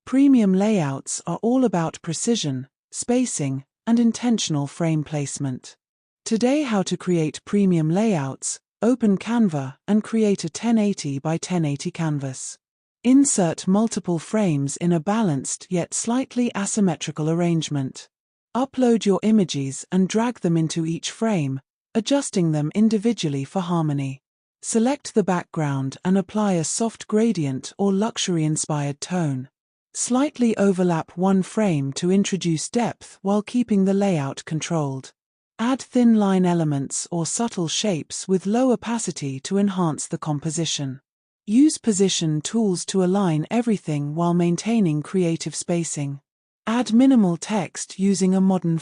Premium layouts are all about precision, spacing, and intentional frame placement. Today, how to create premium layouts. Open Canva and create a 1080 by 1080 canvas. Insert multiple frames in a balanced yet slightly asymmetrical arrangement. Upload your images and drag them into each frame, adjusting them individually for harmony. Select the background and apply a soft gradient or luxury-inspired tone. Slightly overlap one frame to introduce depth while keeping the layout controlled. Add thin line elements or subtle shapes with low opacity to enhance the composition. Use position tools to align everything while maintaining creative spacing. Add minimal text using a modern